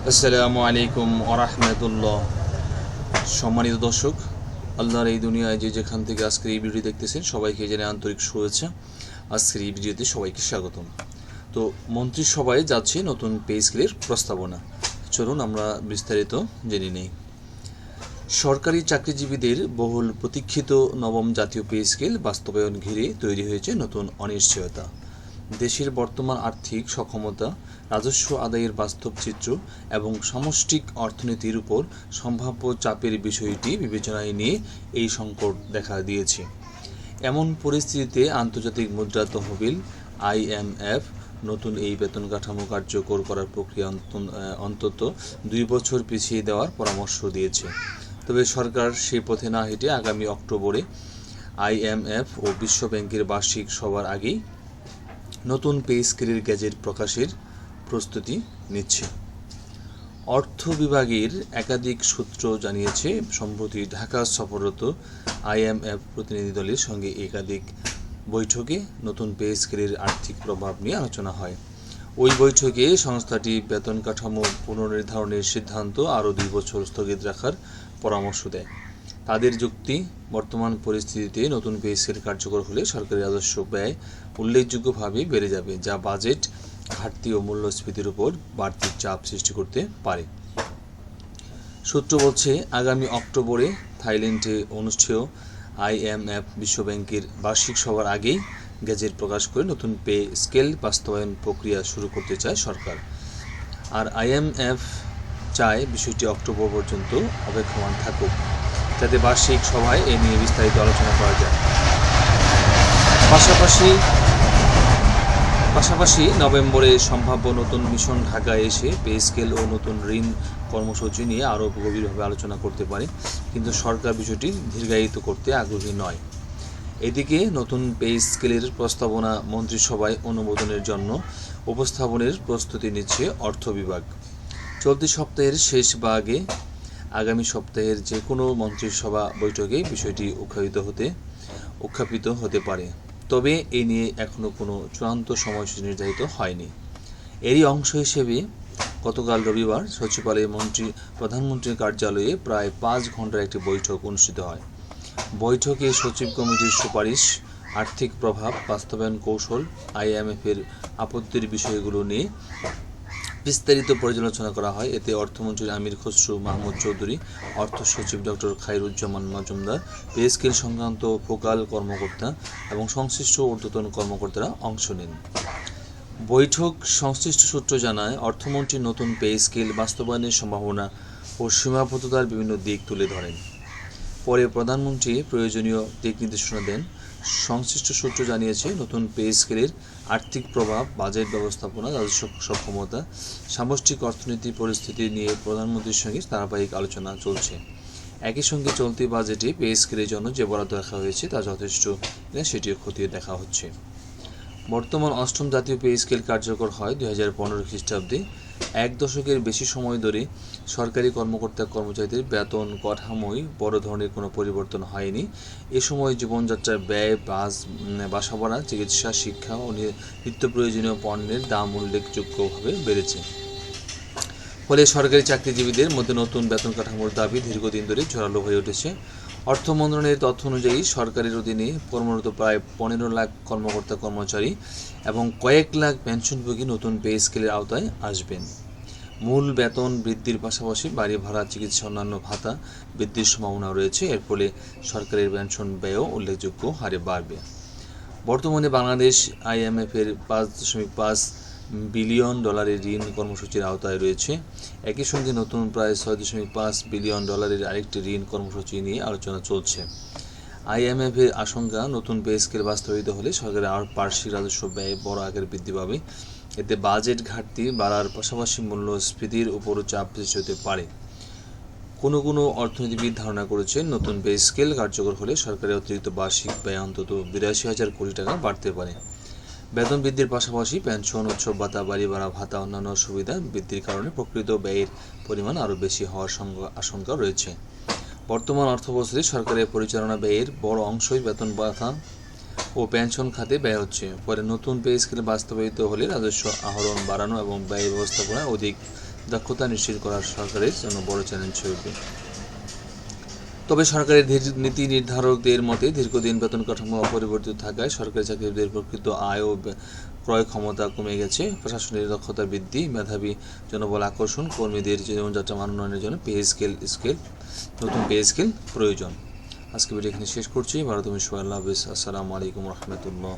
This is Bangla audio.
আসসালামু আলাইকুম ওরহমতুল্লাহ। সম্মানিত দর্শক, আল্লাহর এই দুনিয়ায় যে যেখান থেকে আজকের এই ভিডিও দেখতেছেন সবাইকে জানাই আন্তরিক শুভেচ্ছা। আজকের এই ভিডিওতে সবাইকে স্বাগতম। তো মন্ত্রিসভায় যাচ্ছে নতুন পে স্কেলের প্রস্তাবনা। চলুন আমরা বিস্তারিত জেনে নিই। সরকারি চাকরিজীবীদের বহুল প্রতীক্ষিত নবম জাতীয় পে স্কেল বাস্তবায়ন ঘিরে তৈরি হয়েছে নতুন অনিশ্চয়তা। দেশের বর্তমান আর্থিক সক্ষমতা, রাজস্ব আদায়ের বাস্তব চিত্র এবং সামষ্টিক অর্থনীতির উপর সম্ভাব্য চাপের বিষয়টি বিবেচনায় নিয়ে এই সংকট দেখা দিয়েছে। এমন পরিস্থিতিতে আন্তর্জাতিক মুদ্রা তহবিল IMF নতুন এই বেতন কাঠামো কার্যকর করার প্রক্রিয়া অন্তত 2 বছর পিছিয়ে দেওয়ার পরামর্শ দিয়েছে। তবে সরকার সেই পথে না হেঁটে আগামী অক্টোবরে IMF ও বিশ্ব ব্যাংকের বার্ষিক সভার আগেই নতুন পে স্কেলের গেজেট প্রকাশের প্রস্তুতি নিচ্ছে। অর্থ বিভাগের একাধিক সূত্র জানিয়েছে, সম্প্রতি ঢাকা সফররত IMF প্রতিনিধি দলের সঙ্গে একাধিক বৈঠকে নতুন পে স্কেলের আর্থিক প্রভাব নিয়ে আলোচনা হয়। ওই বৈঠকে সংস্থাটি বেতন কাঠামো পুনর্নির্ধারণের সিদ্ধান্ত আরও 2 বছর স্থগিত রাখার পরামর্শ দেয়। তাদের যুক্তি, বর্তমান পরিস্থিতিতে নতুন পে স্কেল কার্যকর হলে সরকারি রাজস্ব ব্যয় উল্লেখযোগ্যভাবে বেড়ে যাবে, যা বাজেট ঘাটতি ও মূল্যস্ফীতির উপর বাড়তি চাপ সৃষ্টি করতে পারে। সূত্র বলছে, আগামী অক্টোবরে থাইল্যান্ডে অনুষ্ঠেয় IMF বিশ্বব্যাংকের বার্ষিক সভার আগেই গেজেট প্রকাশ করে নতুন পে স্কেল বাস্তবায়ন প্রক্রিয়া শুরু করতে চায় সরকার। আর IMF চায় বিষয়টি অক্টোবর পর্যন্ত অপেক্ষমান থাকুক, যাতে বার্ষিক সভায় এ নিয়ে বিস্তারিত আলোচনা করা যায়। পাশাপাশি নভেম্বরে সম্ভাব্য নতুন মিশন ঢাকায় এসে পে স্কেল ও নতুন ঋণ কর্মসূচি নিয়ে আরও গভীরভাবে আলোচনা করতে পারে, কিন্তু সরকার বিষয়টি দীর্ঘায়িত করতে আগ্রহী নয়। এদিকে নতুন পে স্কেলের প্রস্তাবনা মন্ত্রিসভায় অনুমোদনের জন্য উপস্থাপনের প্রস্তুতি নিচ্ছে অর্থ বিভাগ। চলতি সপ্তাহের শেষ ভাগে আগামী সপ্তাহের যে কোনো মন্ত্রিসভা বৈঠকে বিষয়টি উত্থাপিত হতে পারে। তবে এ নিয়ে এখনও কোনো চূড়ান্ত সময়সূচি নির্ধারিত হয়নি। এরই অংশ হিসেবে গতকাল রবিবার সচিবালয়ে প্রধানমন্ত্রীর কার্যালয়ে প্রায় 5 ঘণ্টার একটি বৈঠক অনুষ্ঠিত হয়। বৈঠকে সচিব কমিটির সুপারিশ, আর্থিক প্রভাব, বাস্তবায়ন কৌশল, IMF-এর আপত্তির বিষয়গুলো নিয়ে বিস্তারিত পর্যালোচনা করা হয়। এতে অর্থমন্ত্রী আমির খসরু মাহমুদ চৌধুরী, অর্থ সচিব doctor Khairuzzaman Majumdar, pay scale সংক্রান্ত ফোকাল কর্মকর্তা এবং সংশ্লিষ্ট ঊর্ধ্বতন কর্মকর্তারা অংশ নেন। বৈঠক সংশ্লিষ্ট সূত্র জানায়, অর্থমন্ত্রী নতুন পে স্কেল বাস্তবায়নের সম্ভাবনা ও সীমাবদ্ধতার বিভিন্ন দিক তুলে ধরেন। পরে প্রধানমন্ত্রী প্রয়োজনীয় দিক নির্দেশনা দেন। সংশ্লিষ্ট সূত্র জানিয়েছে, নতুন পে স্কেলের আর্থিক প্রভাব, বাজেট ব্যবস্থাপনা, রাজস্ব সক্ষমতা, সামষ্টিক অর্থনীতি পরিস্থিতি নিয়ে প্রধানমন্ত্রীর সঙ্গে ধারাবাহিক আলোচনা চলছে। একই সঙ্গে চলতি বাজেটে পে স্কেলের জন্য যে বরাদ্দ রাখা হয়েছে তা যথেষ্ট কিনা সেটিও খতিয়ে দেখা হচ্ছে। বর্তমান 8ম জাতীয় পে স্কেল কার্যকর হয় 2015 খ্রিস্টাব্দে। 1 দশকের বেশি সময় ধরে সরকারি কর্মচারীদের বেতন কাঠামোয় বড় ধরনের কোনো পরিবর্তন হয়নি। এ সময় জীবনযাত্রার ব্যয়, বাসা ভাড়া, চিকিৎসা, শিক্ষা ও নিত্য প্রয়োজনীয় পণ্যের দাম উল্লেখযোগ্যভাবে বেড়েছে। ফলে সরকারি চাকরিজীবীদের মধ্যে নতুন বেতন কাঠামোর দাবি দীর্ঘদিন ধরে জোরালো হয়ে উঠেছে। অর্থ মন্ত্রণালয়ের তথ্য অনুযায়ী সরকারের অধীনে কর্মরত প্রায় 15 লাখ কর্মকর্তা-কর্মচারী এবং কয়েক লাখ পেনশনভোগী নতুন পে স্কেলের আওতায় আসবেন। মূল বেতন বৃদ্ধির পাশাপাশি বাড়ি ভাড়া, চিকিৎসা, অন্যান্য ভাতা বৃদ্ধির সম্ভাবনা রয়েছে। এর ফলে সরকারের পেনশন ব্যয়ও উল্লেখযোগ্য হারে বাড়বে। বর্তমানে বাংলাদেশ IMF-এর $5.5 বিলিয়ন ঋণ কর্মসূচির আওতায় রয়েছে। একই সঙ্গে নতুন প্রায় $6.5 বিলিয়ন আরেকটি ঋণ কর্মসূচি নিয়ে আলোচনা চলছে। IMF-এর আশঙ্কা, নতুন পে স্কেল বাস্তবায়িত হলে সরকারের বার্ষিক রাজস্ব ব্যয় বড় আকারে বৃদ্ধি পাবে। এতে বাজেট ঘাটতি বাড়ার পাশাপাশি মূল্যস্ফীতির উপরও চাপ সৃষ্টি হতে পারে। কোনো অর্থনীতিবিদ ধারণা করেছেন, নতুন পে স্কেল কার্যকর হলে সরকারের অতিরিক্ত বার্ষিক ব্যয় অন্তত 82,000 কোটি টাকা বাড়তে পারে। বেতন বৃদ্ধির পাশাপাশি পেনশন, উৎসব ভাতা, বাড়ি ভাড়া ভাতা, অন্যান্য সুবিধা বৃদ্ধির কারণে প্রকৃত ব্যয়ের পরিমাণ আরও বেশি হওয়ার আশঙ্কা রয়েছে। বর্তমান অর্থবছরে সরকারের পরিচালনা ব্যয়ের বড় অংশই বেতন ভাতা ও পেনশন খাতে ব্যয় হচ্ছে। পরে নতুন পে স্কেল বাস্তবায়িত হলে রাজস্ব আহরণ বাড়ানো এবং ব্যয় ব্যবস্থাপনায় অধিক দক্ষতা নিশ্চিত করা সরকারের জন্য বড় চ্যালেঞ্জ হয়ে উঠবে। তবে সরকারের নীতি নির্ধারকদের মতে দীর্ঘদিন বেতন কাঠামো অপরিবর্তিত থাকায় সরকারি চাকরিদের প্রকৃত আয় ও ক্রয় ক্ষমতা কমে গেছে। প্রশাসনের দক্ষতা বৃদ্ধি, মেধাবী জনবল আকর্ষণ, কর্মীদের জীবনযাত্রা মান উন্নয়নের জন্য নতুন পে স্কেল প্রয়োজন। আজকে ভিডিও এখানে শেষ করছি। ভালো থাকবেন সবাই। আল্লাহ হাফেজ। আসসালামু আলাইকুম রহমতুল্লাহ।